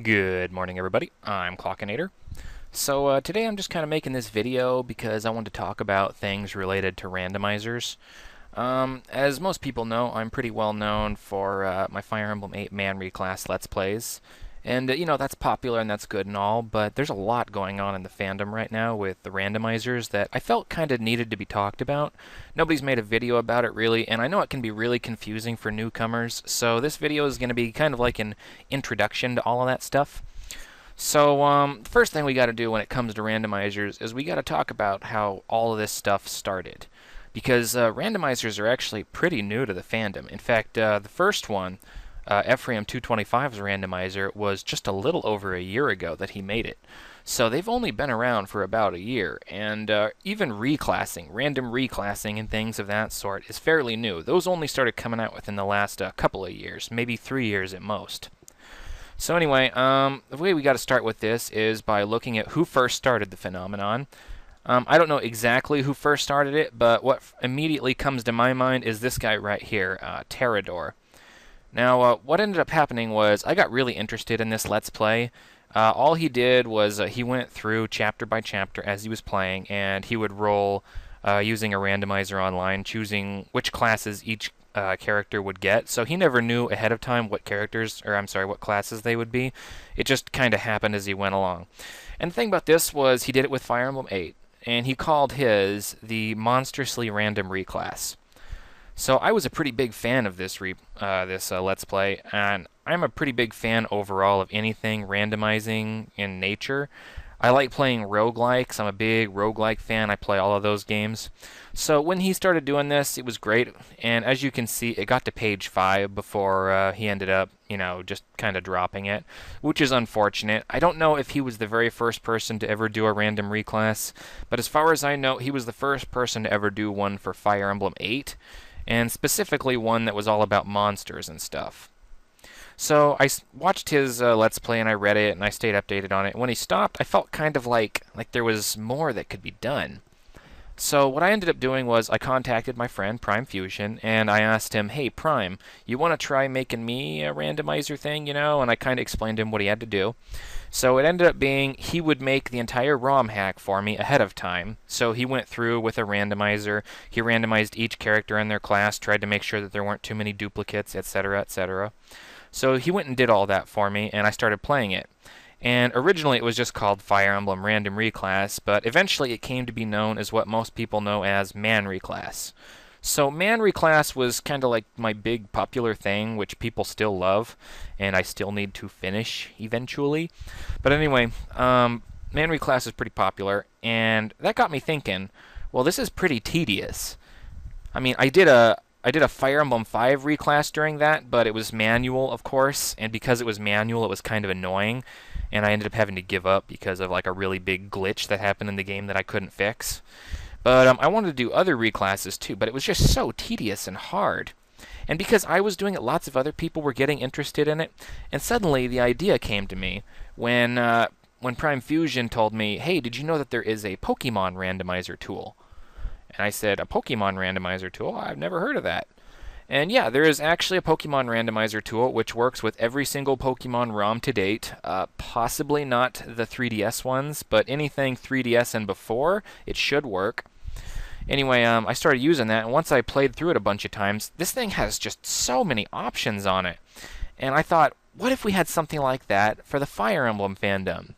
Good morning, everybody. I'm Klokinator. So today I'm just kind of making this video because I want to talk about things related to randomizers. As most people know, I'm pretty well known for my Fire Emblem 8-MR reclass Let's Plays. And, that's popular and that's good and all, but there's a lot going on in the fandom right now with the randomizers that I felt kind of needed to be talked about. Nobody's made a video about it really, and I know it can be really confusing for newcomers, so this video is going to be kind of like an introduction to all of that stuff. So, the first thing we got to do when it comes to randomizers is we got to talk about how all of this stuff started. Because randomizers are actually pretty new to the fandom. In fact, the first one, FE8MR randomizer, was just a little over a year ago that he made it. So they've only been around for about a year, and even reclassing, random reclassing and things of that sort is fairly new. Those only started coming out within the last couple of years, maybe 3 years at most. So anyway, the way we got to start with this is by looking at who first started the phenomenon. I don't know exactly who first started it, but what immediately comes to my mind is this guy right here, Terrador. Now, what ended up happening was I got really interested in this Let's Play. All he did was he went through chapter by chapter as he was playing, and he would roll using a randomizer online, choosing which classes each character would get. So he never knew ahead of time what what classes they would be. It just kind of happened as he went along. And the thing about this was he did it with Fire Emblem 8, and he called his the Monstrously Random Reclass. So I was a pretty big fan of this Let's Play, and I'm a pretty big fan overall of anything randomizing in nature. I like playing roguelikes. I'm a big roguelike fan. I play all of those games. So when he started doing this, it was great. And as you can see, it got to page 5 before he ended up, just kind of dropping it, which is unfortunate. I don't know if he was the very first person to ever do a random reclass, but as far as I know, he was the first person to ever do one for Fire Emblem 8, and specifically one that was all about monsters and stuff. So I watched his Let's Play and I read it and I stayed updated on it. When he stopped, I felt kind of like there was more that could be done. So what I ended up doing was I contacted my friend Prime Fusion and I asked him, "Hey Prime, you want to try making me a randomizer thing, And I kind of explained to him what he had to do. So it ended up being he would make the entire ROM hack for me ahead of time. So he went through with a randomizer. He randomized each character in their class, tried to make sure that there weren't too many duplicates, etc., etc. So he went and did all that for me, and I started playing it. And originally it was just called Fire Emblem Random Reclass, but eventually it came to be known as what most people know as Man Reclass. So Man Reclass was kind of like my big popular thing, which people still love, and I still need to finish eventually. But anyway, Man Reclass is pretty popular, and that got me thinking, well, this is pretty tedious. I mean, I did a Fire Emblem 5 reclass during that, but it was manual, of course, and because it was manual, it was kind of annoying, and I ended up having to give up because of like a really big glitch that happened in the game that I couldn't fix. But I wanted to do other reclasses too, but it was just so tedious and hard. And because I was doing it, lots of other people were getting interested in it, and suddenly the idea came to me when Prime Fusion told me, "Hey, did you know that there is a Pokemon randomizer tool?" And I said, "A Pokemon randomizer tool? I've never heard of that." And yeah, there is actually a Pokemon randomizer tool which works with every single Pokemon ROM to date. Possibly not the 3DS ones, but anything 3DS and before, it should work. Anyway, I started using that, and once I played through it a bunch of times, this thing has just so many options on it. And I thought, what if we had something like that for the Fire Emblem fandom?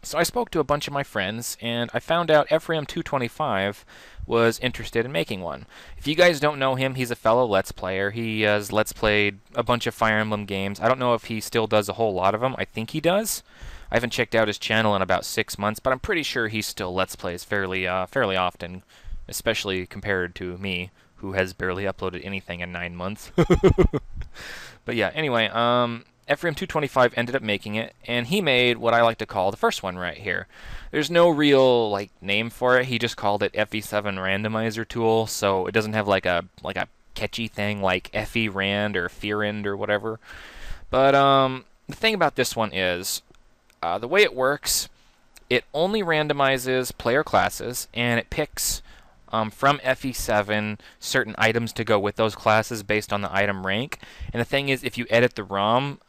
So I spoke to a bunch of my friends, and I found out FE8MR was interested in making one. If you guys don't know him, he's a fellow Let's Player. He has Let's Played a bunch of Fire Emblem games. I don't know if he still does a whole lot of them. I think he does. I haven't checked out his channel in about 6 months, but I'm pretty sure he still Let's Plays fairly often, especially compared to me, who has barely uploaded anything in 9 months. But yeah, anyway, FE8MR ended up making it, and he made what I like to call the first one right here. There's no real name for it. He just called it FE7 Randomizer tool, so it doesn't have like a catchy thing like FE Rand or Fearand or whatever. But the thing about this one is the way it works. It only randomizes player classes, and it picks from FE7 certain items to go with those classes based on the item rank. And the thing is, if you edit the ROM,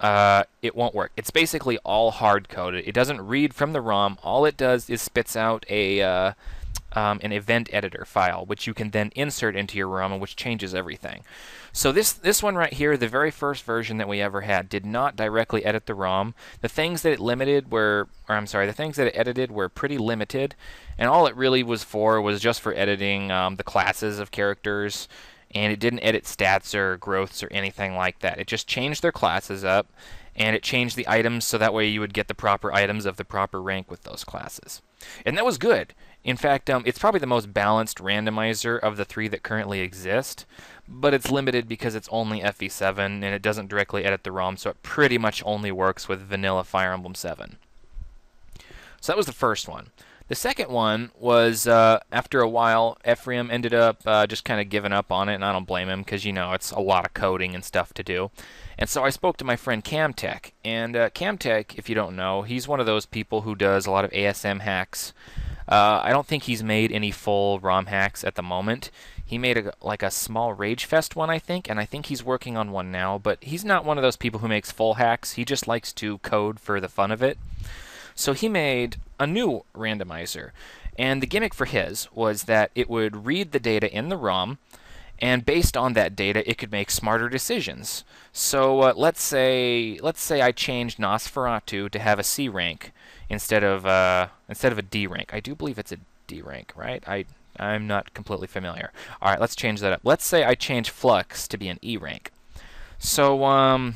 it won't work. It's basically all hard-coded. It doesn't read from the ROM. All it does is spits out an event editor file, which you can then insert into your ROM, which changes everything. So this one right here, the very first version that we ever had, did not directly edit the ROM. The things that the things that it edited were pretty limited, and all it really was just for editing the classes of characters, and it didn't edit stats or growths or anything like that. It just changed their classes up, and it changed the items so that way you would get the proper items of the proper rank with those classes. And that was good. In fact, it's probably the most balanced randomizer of the three that currently exist, but it's limited because it's only FE7 and it doesn't directly edit the ROM, so it pretty much only works with vanilla Fire Emblem 7. So that was the first one. The second one was, after a while, Ephraim ended up just kind of giving up on it, and I don't blame him because, you know, it's a lot of coding and stuff to do. And so I spoke to my friend Camtech, and Camtech, if you don't know, he's one of those people who does a lot of ASM hacks. I don't think he's made any full ROM hacks at the moment. He made like a small Rage Fest one, I think, and I think he's working on one now, but he's not one of those people who makes full hacks. He just likes to code for the fun of it. So he made a new randomizer, and the gimmick for his was that it would read the data in the ROM, and based on that data, it could make smarter decisions. So let's say I changed Nosferatu to have a C rank instead of a D rank. I do believe it's a D rank, right? I'm not completely familiar. All right, let's change that up. Let's say I change Flux to be an E rank. So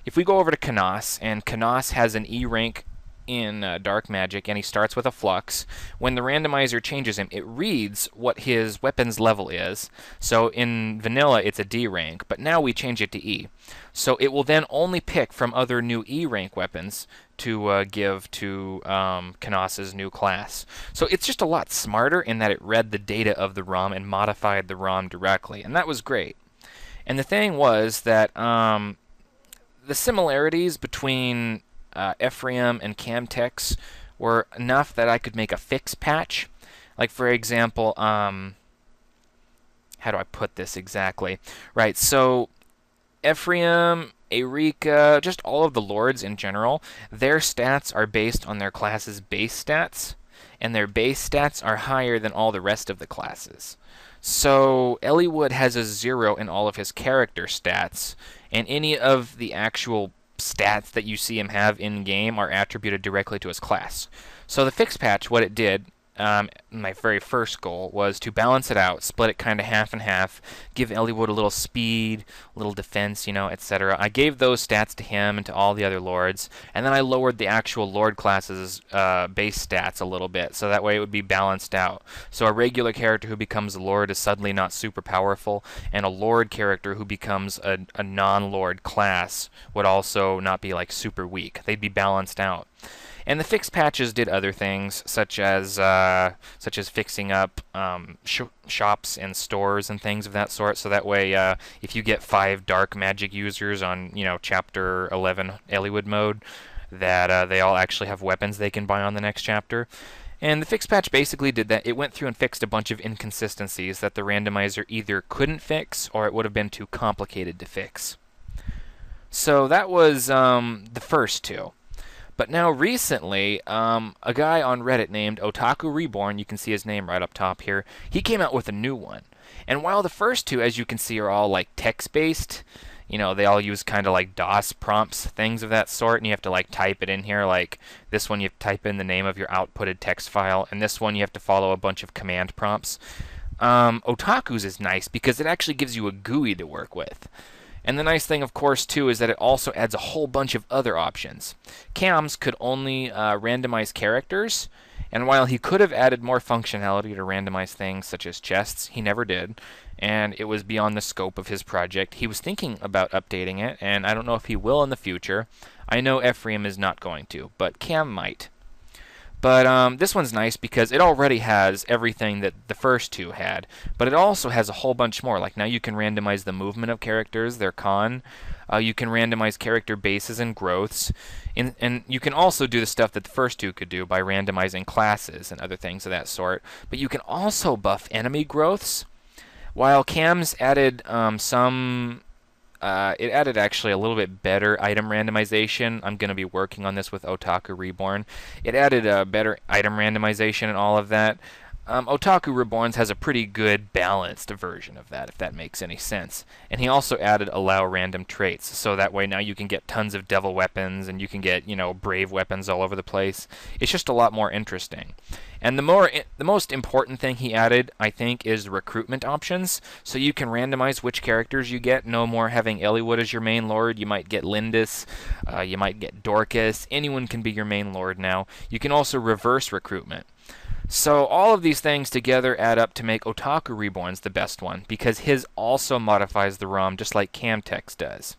if we go over to Kanos, and Kanos has an E rank in Dark Magic, and he starts with a Flux. When the randomizer changes him, it reads what his weapon's level is. So in Vanilla, it's a D rank, but now we change it to E. So it will then only pick from other new E rank weapons to give to Kanos's new class. So it's just a lot smarter in that it read the data of the ROM and modified the ROM directly, and that was great. And the thing was that the similarities between Ephraim and Camtech's were enough that I could make a fix patch. Like, for example, how do I put this exactly? Right, so Ephraim, Eureka, just all of the lords in general, their stats are based on their class's base stats, and their base stats are higher than all the rest of the classes. So Eliwood has a 0 in all of his character stats, and any of the actual stats that you see him have in-game are attributed directly to his class. So the fix patch, what it did, my very first goal, was to balance it out, split it kind of half and half, give Eliwood a little speed, a little defense, you know, etc. I gave those stats to him and to all the other lords, and then I lowered the actual lord class's base stats a little bit, so that way it would be balanced out. So a regular character who becomes a lord is suddenly not super powerful, and a lord character who becomes a non-lord class would also not be like super weak. They'd be balanced out. And the fix patches did other things, such as fixing up shops and stores and things of that sort. So that way, if you get 5 dark magic users on, you know, Chapter 11 Eliwood mode, that they all actually have weapons they can buy on the next chapter. And the fix patch basically did that. It went through and fixed a bunch of inconsistencies that the randomizer either couldn't fix or it would have been too complicated to fix. So that was the first two. But now recently, a guy on Reddit named Otaku Reborn, you can see his name right up top here, he came out with a new one. And while the first two, as you can see, are all like text-based, you know, they all use kind of like DOS prompts, things of that sort, and you have to like type it in here. Like this one, you have to type in the name of your outputted text file, and this one, you have to follow a bunch of command prompts. Otaku's is nice because it actually gives you a GUI to work with. And the nice thing, of course, too, is that it also adds a whole bunch of other options. Cam's could only randomize characters, and while he could have added more functionality to randomize things such as chests, he never did, and it was beyond the scope of his project. He was thinking about updating it, and I don't know if he will in the future. I know Ephraim is not going to, but Cam might. But this one's nice because it already has everything that the first two had, but it also has a whole bunch more. Like now you can randomize the movement of characters, their con. You can randomize character bases and growths. And you can also do the stuff that the first two could do by randomizing classes and other things of that sort. But you can also buff enemy growths. While Cam's added it added actually a little bit better item randomization. I'm going to be working on this with Otaku Reborn. It added a better item randomization and all of that. Otaku Reborns has a pretty good balanced version of that, if that makes any sense. And he also added allow random traits, so that way now you can get tons of devil weapons and you can get, brave weapons all over the place. It's just a lot more interesting. And the most important thing he added, I think, is recruitment options. So you can randomize which characters you get. No more having Eliwood as your main lord. You might get Lindis. You might get Dorcas. Anyone can be your main lord now. You can also reverse recruitment. So all of these things together add up to make Otaku Reborn's the best one, because his also modifies the ROM just like Camtech's does.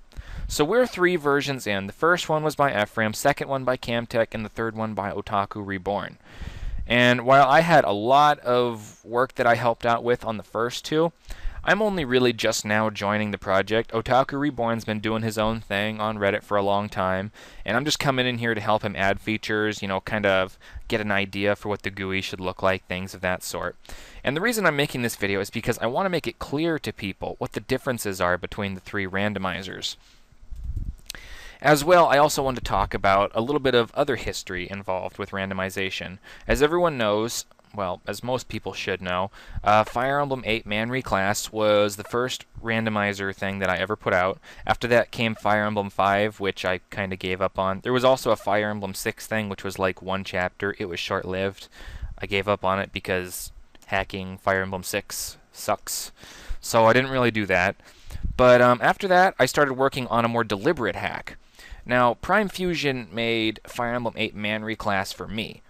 So we're 3 versions in. The first one was by Ephraim, second one by Camtech, and the third one by Otaku Reborn. And while I had a lot of work that I helped out with on the first 2, I'm only really just now joining the project. Otaku Reborn's been doing his own thing on Reddit for a long time, and I'm just coming in here to help him add features, kind of get an idea for what the GUI should look like, things of that sort. And the reason I'm making this video is because I want to make it clear to people what the differences are between the 3 randomizers. As well, I also want to talk about a little bit of other history involved with randomization. As everyone knows, well, as most people should know, Fire Emblem 8 Man Reclass was the first randomizer thing that I ever put out. After that came Fire Emblem 5, which I kind of gave up on. There was also a Fire Emblem 6 thing, which was like 1 chapter. It was short-lived. I gave up on it because hacking Fire Emblem 6 sucks. So I didn't really do that. But after that, I started working on a more deliberate hack. Now, Prime Fusion made Fire Emblem 8 Man Reclass for me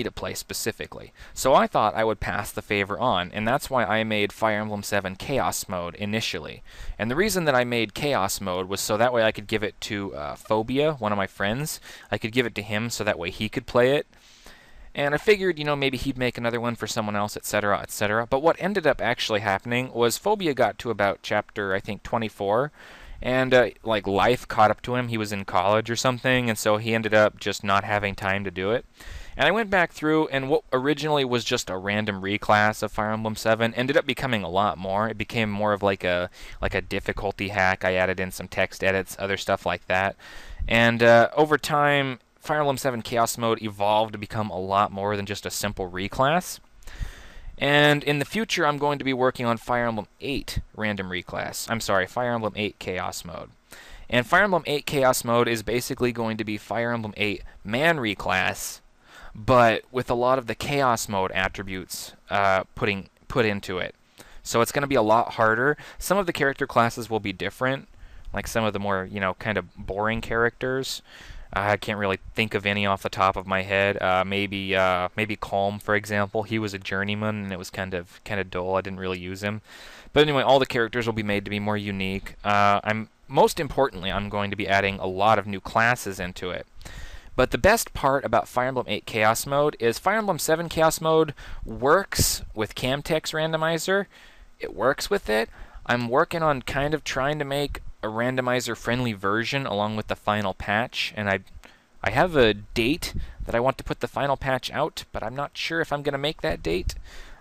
to play specifically. So I thought I would pass the favor on, and that's why I made Fire Emblem 7 Chaos Mode initially. And the reason that I made Chaos Mode was so that way I could give it to Phobia, one of my friends. I could give it to him so that way he could play it. And I figured, maybe he'd make another one for someone else, etc., etc. But what ended up actually happening was Phobia got to about chapter, I think, 24, and life caught up to him. He was in college or something, and so he ended up just not having time to do it. And I went back through, and what originally was just a random reclass of Fire Emblem 7 ended up becoming a lot more. It became more of like a difficulty hack. I added in some text edits, other stuff like that. And over time, Fire Emblem 7 Chaos Mode evolved to become a lot more than just a simple reclass. And in the future, I'm going to be working on Fire Emblem 8 Random Reclass. I'm sorry, Fire Emblem 8 Chaos Mode. And Fire Emblem 8 Chaos Mode is basically going to be Fire Emblem 8 Man Reclass, but with a lot of the Chaos Mode attributes put into it. So it's going to be a lot harder. Some of the character classes will be different, like some of the more, kind of boring characters. I can't really think of any off the top of my head. Maybe Calm, for example. He was a journeyman, and it was kind of dull. I didn't really use him. But anyway, all the characters will be made to be more unique. Most importantly, I'm going to be adding a lot of new classes into it. But the best part about Fire Emblem 8 Chaos Mode is Fire Emblem 7 Chaos Mode works with Camtech's randomizer. It works with it. I'm working on kind of trying to make a randomizer-friendly version along with the final patch, and I have a date that I want to put the final patch out, but I'm not sure if I'm going to make that date.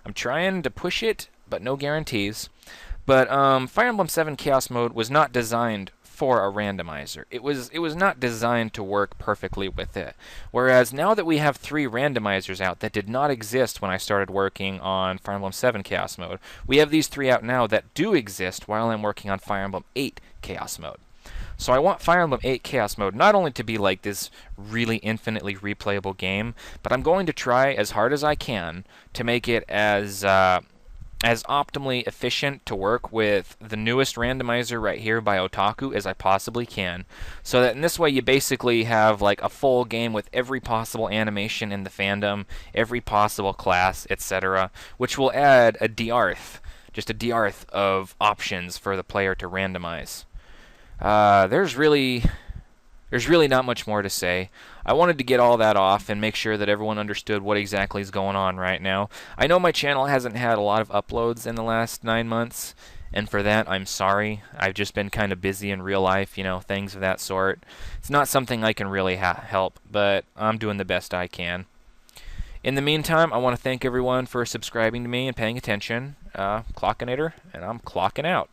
I'm trying to push it, but no guarantees. But Fire Emblem 7 Chaos Mode was not designed for a randomizer. It was not designed to work perfectly with it. Whereas now that we have 3 randomizers out that did not exist when I started working on Fire Emblem 7 Chaos Mode, we have these 3 out now that do exist while I'm working on Fire Emblem 8 Chaos Mode. So I want Fire Emblem 8 Chaos Mode not only to be like this really infinitely replayable game, but I'm going to try as hard as I can to make it as optimally efficient to work with the newest randomizer right here by Otaku as I possibly can, so that in this way you basically have like a full game with every possible animation in the fandom, every possible class, etc., which will add a dearth, just a dearth of options for the player to randomize. There's really There's really not much more to say. I wanted to get all that off and make sure that everyone understood what exactly is going on right now. I know my channel hasn't had a lot of uploads in the last 9 months, and for that I'm sorry. I've just been kind of busy in real life, things of that sort. It's not something I can really help, but I'm doing the best I can. In the meantime, I want to thank everyone for subscribing to me and paying attention. Klokinator, and I'm clocking out.